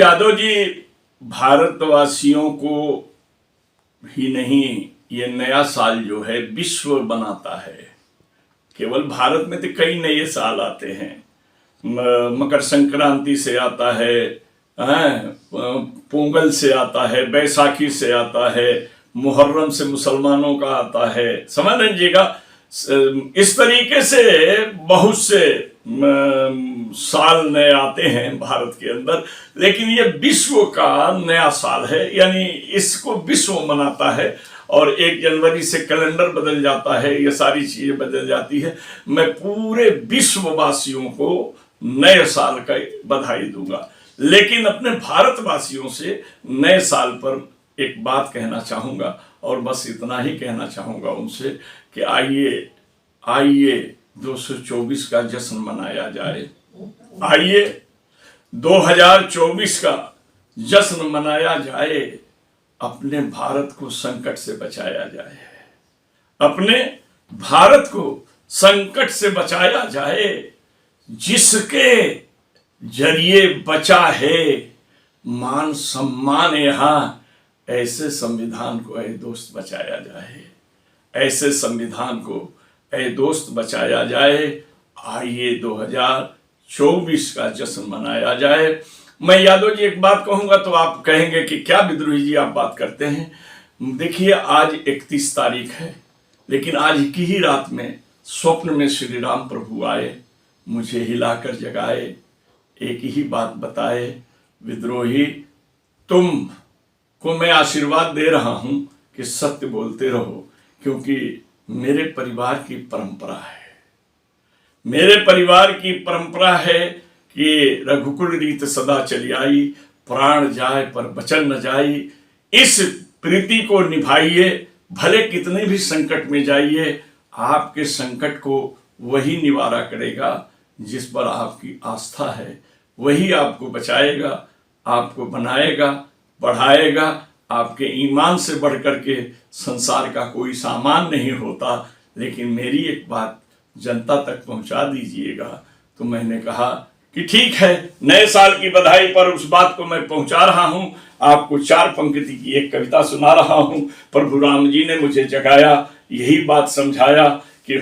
यादव जी, भारतवासियों को ही नहीं, ये नया साल जो है विश्व बनाता है। केवल भारत में तो कई नए साल आते हैं, मकर संक्रांति से आता है, पोंगल से आता है, बैसाखी से आता है, मुहर्रम से मुसलमानों का आता है, समझ लीजिएगा। इस तरीके से बहुत से साल नए आते हैं भारत के अंदर, लेकिन ये विश्व का नया साल है, यानी इसको विश्व मनाता है। और 1 जनवरी से कैलेंडर बदल जाता है, ये सारी चीजें बदल जाती है। मैं पूरे विश्ववासियों को नए साल का बधाई दूंगा, लेकिन अपने भारतवासियों से नए साल पर एक बात कहना चाहूंगा, और बस इतना ही कहना चाहूंगा उनसे कि आइए आइए 224 का जश्न मनाया जाए। आइए 2024 का जश्न मनाया जाए, अपने भारत को संकट से बचाया जाए, अपने भारत को संकट से बचाया जाए, जिसके जरिए बचा है मान सम्मान। यहां ऐसे संविधान को ऐ दोस्त बचाया जाए, ऐसे संविधान को ऐ दोस्त बचाया जाए। आइए 2024 का जश्न मनाया जाए। मैं यादव जी एक बात कहूंगा तो आप कहेंगे कि क्या विद्रोही जी आप बात करते हैं। देखिए, आज 31 तारीख है, लेकिन आज की ही रात में स्वप्न में श्री राम प्रभु आए, मुझे हिलाकर जगाए, एक ही बात बताए, विद्रोही तुम को मैं आशीर्वाद दे रहा हूं कि सत्य बोलते रहो, क्योंकि मेरे परिवार की परंपरा है, मेरे परिवार की परंपरा है कि रघुकुल रीत सदा चली आई, प्राण जाए पर वचन न जाई। इस प्रीति को निभाइए, भले कितने भी संकट में जाइए, आपके संकट को वही निवारा करेगा जिस पर आपकी आस्था है, वही आपको बचाएगा, आपको बनाएगा, बढ़ाएगा। आपके ईमान से बढ़कर के संसार का कोई सामान नहीं होता। लेकिन मेरी एक बात जनता तक पहुंचा दीजिएगा। तो मैंने कहा कि ठीक है, नए साल की बधाई पर उस बात को मैं पहुंचा रहा हूं। आपको 4 पंक्ति की एक कविता सुना रहा हूं। प्रभु राम जी ने मुझे जगाया, यही बात समझाया कि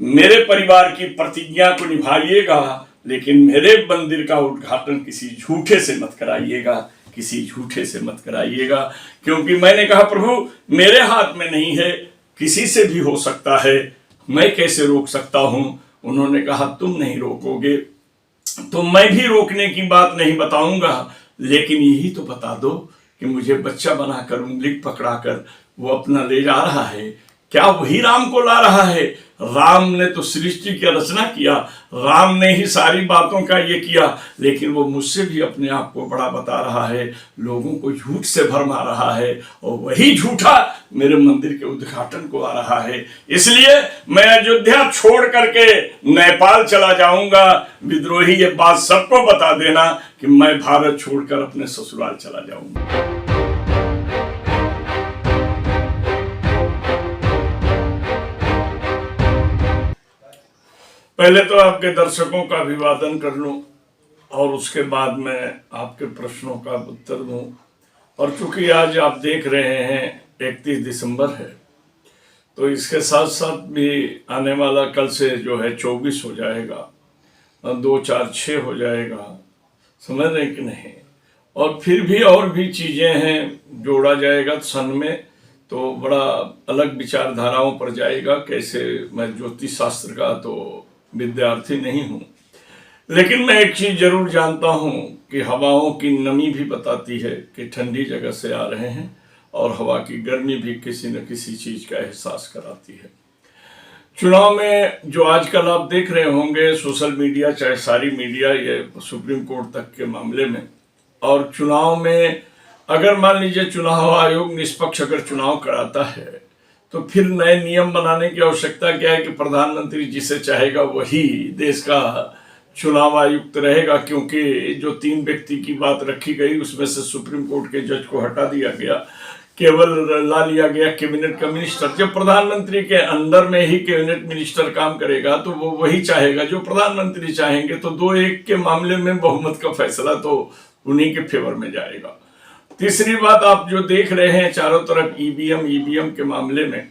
मेरे परिवार की प्रतिज्ञा को निभाइएगा, लेकिन मेरे मंदिर का उद्घाटन किसी झूठे से मत कराइएगा, किसी झूठे से मत कराइएगा। क्योंकि मैंने कहा प्रभु मेरे हाथ में नहीं है, किसी से भी हो सकता है, मैं कैसे रोक सकता हूं। उन्होंने कहा तुम नहीं रोकोगे तो मैं भी रोकने की बात नहीं बताऊंगा, लेकिन यही तो बता दो कि मुझे बच्चा बनाकर उंगली पकड़ाकर वो अपना ले जा रहा है, क्या वही राम को ला रहा है। राम ने तो सृष्टि की रचना किया, राम ने ही सारी बातों का ये किया, लेकिन वो मुझसे भी अपने आप को बड़ा बता रहा है, लोगों को झूठ से भरमा रहा है, और वही झूठा मेरे मंदिर के उद्घाटन को आ रहा है। इसलिए मैं अयोध्या छोड़ करके नेपाल चला जाऊंगा। विद्रोही ये बात सबको बता देना कि मैं भारत छोड़कर अपने ससुराल चला जाऊंगा। पहले तो आपके दर्शकों का अभिवादन कर लूं और उसके बाद मैं आपके प्रश्नों का उत्तर दूं। और चूंकि आज आप देख रहे हैं 31 दिसंबर है, तो इसके साथ साथ भी आने वाला कल से जो है 24 हो जाएगा, 2, 4, 6 हो जाएगा, समझ रहे कि नहीं। और फिर भी और भी चीज़ें हैं, जोड़ा जाएगा सन में तो बड़ा अलग विचारधाराओं पर जाएगा। कैसे, मैं ज्योतिष शास्त्र का तो विद्यार्थी नहीं हूँ, लेकिन मैं एक चीज जरूर जानता हूँ कि हवाओं की नमी भी बताती है कि ठंडी जगह से आ रहे हैं, और हवा की गर्मी भी किसी न किसी चीज का एहसास कराती है। चुनाव में जो आजकल आप देख रहे होंगे सोशल मीडिया, चाहे सारी मीडिया, ये सुप्रीम कोर्ट तक के मामले में, और चुनाव में अगर मान लीजिए चुनाव आयोग निष्पक्ष अगर चुनाव कराता है तो फिर नए नियम बनाने की आवश्यकता क्या है कि प्रधानमंत्री जिसे चाहेगा वही देश का चुनाव आयुक्त रहेगा। क्योंकि जो 3 व्यक्ति की बात रखी गई उसमें से सुप्रीम कोर्ट के जज को हटा दिया गया, केवल ला लिया गया कैबिनेट का मिनिस्टर। जब प्रधानमंत्री के अंडर में ही कैबिनेट मिनिस्टर काम करेगा तो वो वही चाहेगा जो प्रधानमंत्री चाहेंगे। तो 2-1 के मामले में बहुमत का फैसला तो उन्हीं के फेवर में जाएगा। तीसरी बात, आप जो देख रहे हैं चारों तरफ ईवीएम के मामले में,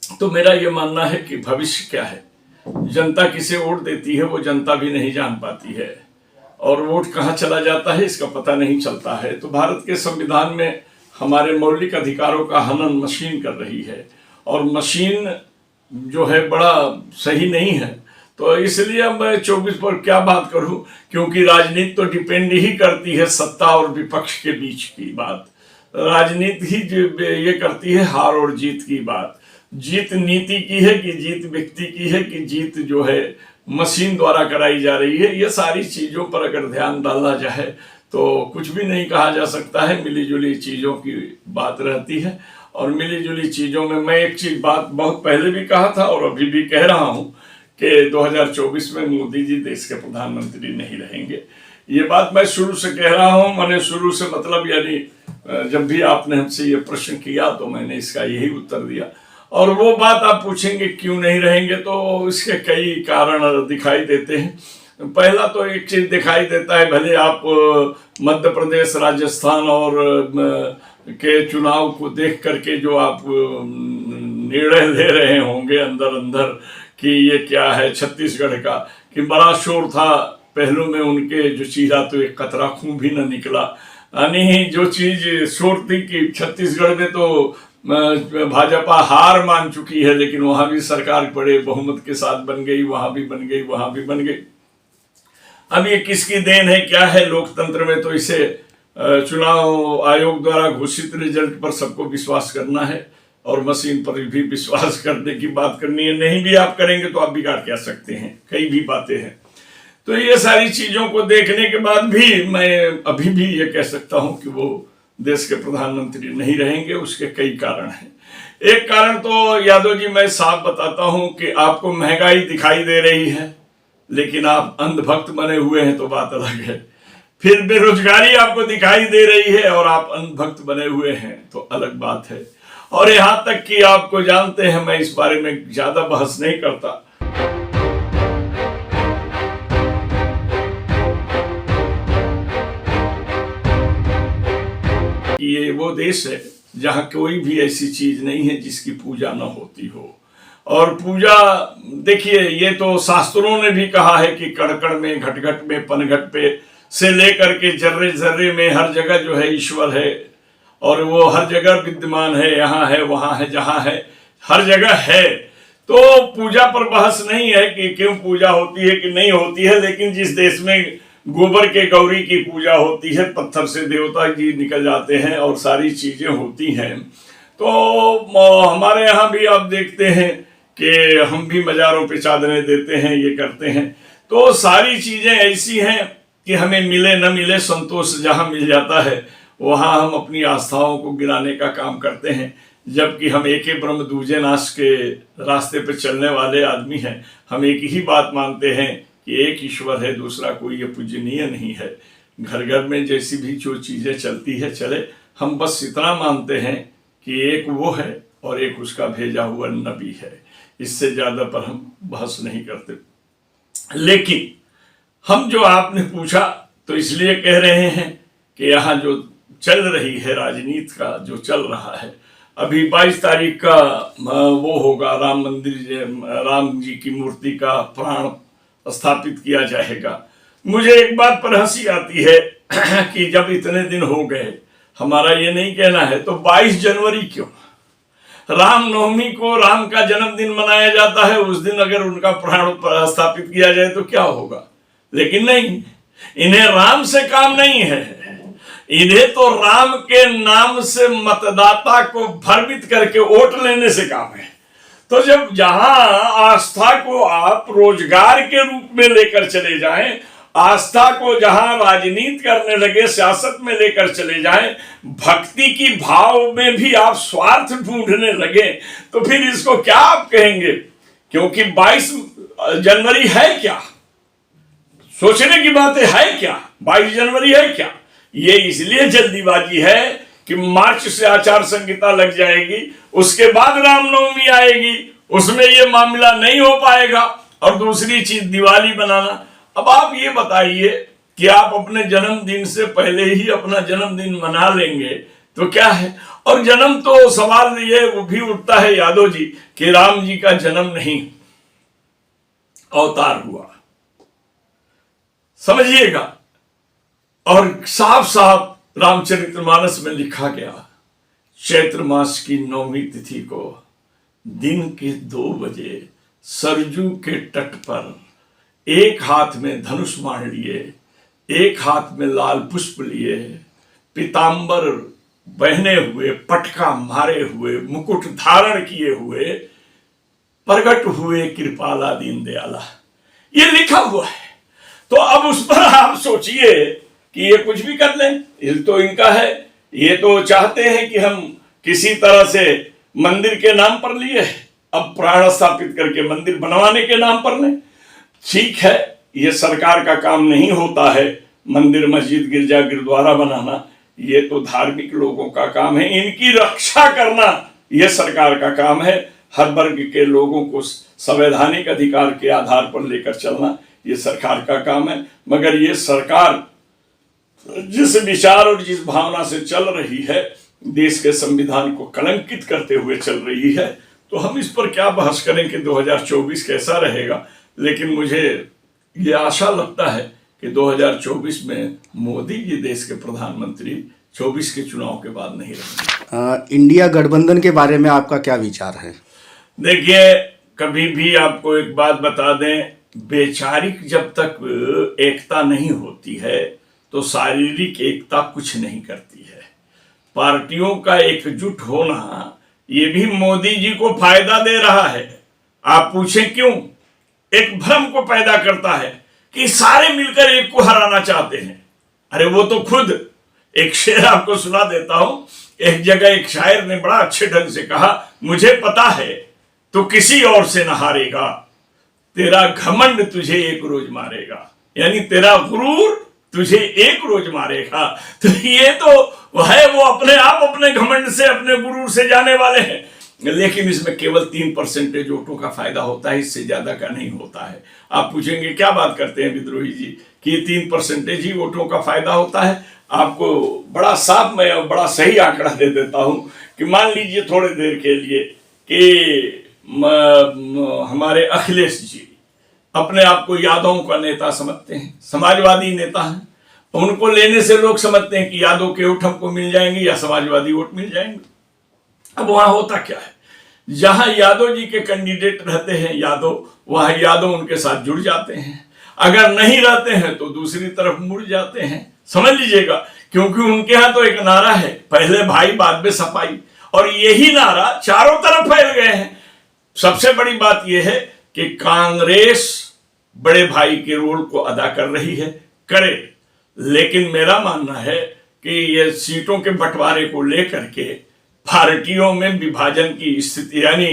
तो मेरा ये मानना है कि भविष्य क्या है, जनता किसे वोट देती है वो जनता भी नहीं जान पाती है, और वोट कहाँ चला जाता है इसका पता नहीं चलता है। तो भारत के संविधान में हमारे मौलिक अधिकारों का हनन मशीन कर रही है, और मशीन जो है बड़ा सही नहीं है। तो इसलिए अब मैं 24 पर क्या बात करूं, क्योंकि राजनीति तो डिपेंड ही करती है सत्ता और विपक्ष के बीच की बात। राजनीति ही ये करती है हार और जीत की बात। जीत नीति की है कि जीत व्यक्ति की है कि जीत जो है मशीन द्वारा कराई जा रही है। ये सारी चीज़ों पर अगर ध्यान डालना चाहे तो कुछ भी नहीं कहा जा सकता है। मिली जुली चीज़ों की बात रहती है, और मिली जुली चीज़ों में मैं एक चीज़ बात बहुत पहले भी कहा था और अभी भी कह रहा हूँ कि 2024 में मोदी जी देश के प्रधानमंत्री नहीं रहेंगे। ये बात मैं शुरू से कह रहा हूँ। मैंने शुरू से मतलब यानी जब भी आपने हमसे ये प्रश्न किया तो मैंने इसका यही उत्तर दिया। और वो बात आप पूछेंगे क्यों नहीं रहेंगे, तो इसके कई कारण दिखाई देते हैं। पहला तो एक चीज दिखाई देता है, भले आप मध्य प्रदेश, राजस्थान और के चुनाव को देख करके जो आप निर्णय ले रहे होंगे अंदर अंदर कि ये क्या है, छत्तीसगढ़ का कि बड़ा शोर था पहलू में उनके जो चीरा तो एक कतरा खून भी न निकला। यानी जो चीज शोर थी कि छत्तीसगढ़ में तो भाजपा हार मान चुकी है, लेकिन वहां भी सरकार बड़े बहुमत के साथ बन गई, वहां भी बन गई, वहां भी बन गई। अब ये किसकी देन है, क्या है? लोकतंत्र में तो इसे चुनाव आयोग द्वारा घोषित रिजल्ट पर सबको विश्वास करना है और मशीन पर भी विश्वास करने की बात करनी है। नहीं भी आप करेंगे तो आप बिगाड़ क्या सकते हैं, कई भी बातें हैं। तो ये सारी चीजों को देखने के बाद भी मैं अभी भी ये कह सकता हूं कि वो देश के प्रधानमंत्री नहीं रहेंगे। उसके कई कारण हैं। एक कारण तो यादव जी मैं साफ बताता हूं कि आपको महंगाई दिखाई दे रही है लेकिन आप अंधभक्त बने हुए हैं तो बात अलग है। फिर बेरोजगारी आपको दिखाई दे रही है और आप अंधभक्त बने हुए हैं तो अलग बात है। और यहां तक कि आपको जानते हैं, मैं इस बारे में ज्यादा बहस नहीं करता, कि ये वो देश है जहां कोई भी ऐसी चीज नहीं है जिसकी पूजा न होती हो। और पूजा देखिए, ये तो शास्त्रों ने भी कहा है कि कण कण में, घट घट में, पनघट पे से लेकर के जर्रे जर्रे में हर जगह जो है ईश्वर है, और वो हर जगह विद्यमान है, यहाँ है, वहां है, जहां है, हर जगह है। तो पूजा पर बहस नहीं है कि क्यों पूजा होती है कि नहीं होती है। लेकिन जिस देश में गोबर के गौरी की पूजा होती है, पत्थर से देवता जी निकल जाते हैं और सारी चीजें होती हैं, तो हमारे यहाँ भी आप देखते हैं कि हम भी मज़ारों पे चादरें देते हैं, ये करते हैं। तो सारी चीजें ऐसी हैं कि हमें मिले न मिले संतोष जहाँ मिल जाता है वहाँ हम अपनी आस्थाओं को गिराने का काम करते हैं। जबकि हम एक ही ब्रह्म दूजे नाश के रास्ते पर चलने वाले आदमी हैं। हम एक ही बात मानते हैं कि एक ईश्वर है, दूसरा कोई ये पूजनीय नहीं है। घर घर में जैसी भी जो चीज़ें चलती है चले, हम बस इतना मानते हैं कि एक वो है और एक उसका भेजा हुआ नबी है। इससे ज़्यादा पर हम बहस नहीं करते। लेकिन हम जो आपने पूछा तो इसलिए कह रहे हैं कि यहाँ जो चल रही है राजनीति का जो चल रहा है, अभी 22 तारीख का वो होगा राम मंदिर, राम जी की मूर्ति का प्राण स्थापित किया जाएगा। मुझे एक बात पर हंसी आती है कि जब इतने दिन हो गए, हमारा ये नहीं कहना है तो 22 जनवरी क्यों? रामनवमी को राम का जन्मदिन मनाया जाता है, उस दिन अगर उनका प्राण स्थापित किया जाए तो क्या होगा? लेकिन नहीं, इन्हें राम से काम नहीं है। इन्हें तो राम के नाम से मतदाता को भ्रमित करके वोट लेने से काम है। तो जब जहां आस्था को आप रोजगार के रूप में लेकर चले जाएं, आस्था को जहां राजनीति करने लगे, सियासत में लेकर चले जाएं, भक्ति की भाव में भी आप स्वार्थ ढूंढने लगे, तो फिर इसको क्या आप कहेंगे? क्योंकि 22 जनवरी है क्या? सोचने की बात है क्या? 22 जनवरी है क्या? ये इसलिए जल्दीबाजी है कि मार्च से आचार संहिता लग जाएगी, उसके बाद रामनवमी आएगी, उसमें ये मामला नहीं हो पाएगा। और दूसरी चीज दिवाली बनाना। अब आप ये बताइए कि आप अपने जन्मदिन से पहले ही अपना जन्मदिन मना लेंगे तो क्या है। और जन्म तो सवाल ये वो भी उठता है यादव जी कि राम जी का जन्म नहीं, अवतार हुआ, समझिएगा। और साफ साफ रामचरितमानस में लिखा गया, चैत्र मास की 9वीं तिथि को दिन के 2 बजे सरजू के तट पर एक हाथ में धनुष बाण लिए, एक हाथ में लाल पुष्प लिए, पीतांबर पहने हुए, पटका मारे हुए, मुकुट धारण किए हुए प्रकट हुए कृपाला दीन दयाला, ये लिखा हुआ है। तो अब उस पर आप सोचिए कि ये कुछ भी कर लें, ये तो इनका है। ये तो चाहते हैं कि हम किसी तरह से मंदिर के नाम पर लिए, अब प्राण स्थापित करके मंदिर बनवाने के नाम पर लें। ठीक है, ये सरकार का काम नहीं होता है मंदिर, मस्जिद, गिरजा, गुरुद्वारा बनाना, ये तो धार्मिक लोगों का काम है। इनकी रक्षा करना ये सरकार का काम है। हर वर्ग के लोगों को संवैधानिक अधिकार के आधार पर लेकर चलना ये सरकार का काम है। मगर ये सरकार जिस विचार और जिस भावना से चल रही है, देश के संविधान को कलंकित करते हुए चल रही है, तो हम इस पर क्या बहस करें कि 2024 कैसा रहेगा। लेकिन मुझे ये आशा लगता है कि 2024 में मोदी जी देश के प्रधानमंत्री 24 के चुनाव के बाद नहीं रहेंगे। इंडिया गठबंधन के बारे में आपका क्या विचार है? देखिए, कभी भी आपको एक बात बता दें, वैचारिक जब तक एकता नहीं होती है तो शारीरिक एकता कुछ नहीं करती है। पार्टियों का एकजुट होना ये भी मोदी जी को फायदा दे रहा है। आप पूछें क्यों? एक भ्रम को पैदा करता है कि सारे मिलकर एक को हराना चाहते हैं। अरे वो तो खुद, एक शेर आपको सुना देता हूं। एक जगह एक शायर ने बड़ा अच्छे ढंग से कहा, मुझे पता है तो किसी और से न हारेगा, तेरा घमंड तुझे एक रोज मारेगा। यानी तेरा गुरूर तुझे एक रोज मारेगा। तो ये तो है, वो अपने आप अपने घमंड से, अपने गुरूर से जाने वाले हैं। लेकिन इसमें केवल 3% वोटों का फायदा होता है, इससे ज्यादा का नहीं होता है। आप पूछेंगे क्या बात करते हैं विद्रोही जी कि 3% ही वोटों का फायदा होता है। आपको बड़ा साफ मैं बड़ा सही आंकड़ा दे देता हूं कि मान लीजिए थोड़ी देर के लिए कि हमारे अखिलेश जी अपने आप को यादवों का नेता समझते हैं, समाजवादी नेता हैं। उनको लेने से लोग समझते हैं कि यादव के वोट हमको मिल जाएंगे या समाजवादी वोट मिल जाएंगे। अब वहां होता क्या है, जहां यादव जी के कैंडिडेट रहते हैं यादव, वहां यादव उनके साथ जुड़ जाते हैं। अगर नहीं रहते हैं तो दूसरी तरफ मुड़ जाते हैं, समझ लीजिएगा। क्योंकि उनके यहां तो एक नारा है, पहले भाई बाद में सफाई, और यही नारा चारों तरफ फैल गए हैं। सबसे बड़ी बात यह है कि कांग्रेस बड़े भाई के रोल को अदा कर रही है, करे। लेकिन मेरा मानना है कि ये सीटों के बंटवारे को लेकर के पार्टियों में विभाजन की स्थिति, यानी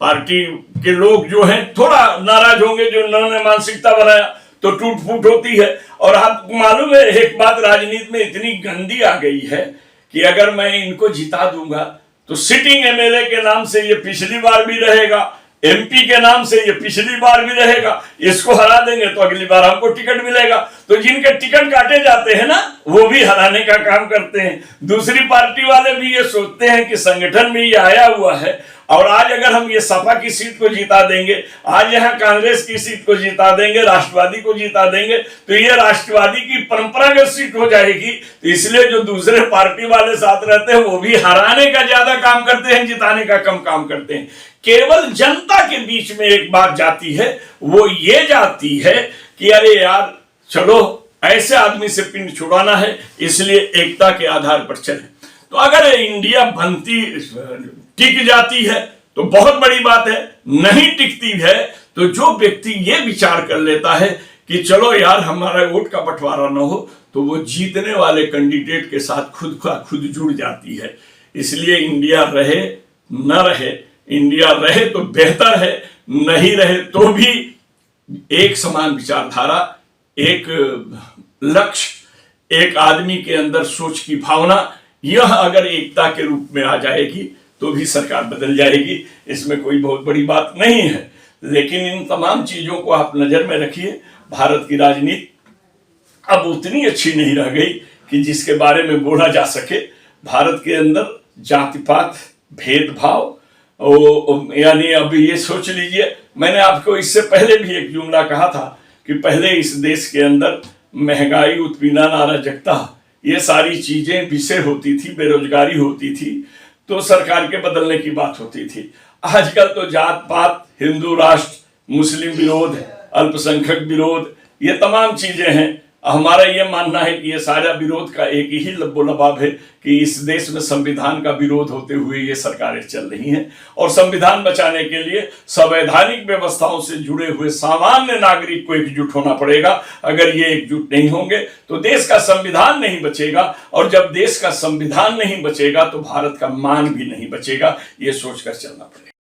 पार्टी के लोग जो हैं थोड़ा नाराज होंगे, जो उन्होंने मानसिकता बनाया, तो टूट फूट होती है। और आपको मालूम है एक बात, राजनीति में इतनी गंदी आ गई है कि अगर मैं इनको जिता दूंगा तो सिटिंग एमएलए के नाम से ये पिछली बार भी रहेगा, एमपी के नाम से ये पिछली बार भी रहेगा, इसको हरा देंगे तो अगली बार हमको टिकट मिलेगा। तो जिनके टिकट काटे जाते हैं ना, वो भी हराने का काम करते हैं। दूसरी पार्टी वाले भी ये सोचते हैं कि संगठन में ये आया हुआ है, और आज अगर हम ये सपा की सीट को जिता देंगे, आज यहाँ कांग्रेस की सीट को जिता देंगे, राष्ट्रवादी को जिता देंगे, तो ये राष्ट्रवादी की परंपरागत सीट हो जाएगी। तो इसलिए जो दूसरे पार्टी वाले साथ रहते हैं वो भी हराने का ज्यादा काम करते हैं, जिताने का कम काम करते हैं। केवल जनता के बीच में एक बात जाती है, वो ये जाती है कि अरे यार चलो ऐसे आदमी से पिंड छुड़ाना है, इसलिए एकता के आधार पर चले। तो अगर इंडिया बनती टिक जाती है तो बहुत बड़ी बात है, नहीं टिकती है तो जो व्यक्ति ये विचार कर लेता है कि चलो यार हमारा वोट का बंटवारा न हो, तो वो जीतने वाले कैंडिडेट के साथ खुद का खुद जुड़ जाती है। इसलिए इंडिया रहे न रहे, इंडिया रहे तो बेहतर है, नहीं रहे तो भी एक समान विचारधारा, एक लक्ष्य, एक आदमी के अंदर सोच की भावना, यह अगर एकता के रूप में आ जाएगी तो भी सरकार बदल जाएगी। इसमें कोई बहुत बड़ी बात नहीं है। लेकिन इन तमाम चीजों को आप नजर में रखिए। भारत की राजनीति अब उतनी अच्छी नहीं रह गई कि जिसके बारे में बोला जा सके। भारत के अंदर जाति पात, भेदभाव, यानी अब ये सोच लीजिए, मैंने आपको इससे पहले भी एक जुमला कहा था कि पहले इस देश के अंदर महंगाई, उत्पीड़न, अराजकता, ये सारी चीजें विषय होती थी, बेरोजगारी होती थी, तो सरकार के बदलने की बात होती थी। आजकल तो जात पात, हिंदू राष्ट्र, मुस्लिम विरोध, अल्पसंख्यक विरोध, ये तमाम चीजें हैं। हमारा ये मानना है कि ये सारा विरोध का एक ही लबोलबाब है कि इस देश में संविधान का विरोध होते हुए ये सरकारें चल रही हैं, और संविधान बचाने के लिए संवैधानिक व्यवस्थाओं से जुड़े हुए सामान्य नागरिक को एकजुट होना पड़ेगा। अगर ये एकजुट नहीं होंगे तो देश का संविधान नहीं बचेगा, और जब देश का संविधान नहीं बचेगा तो भारत का मान भी नहीं बचेगा। ये सोचकर चलना पड़ेगा।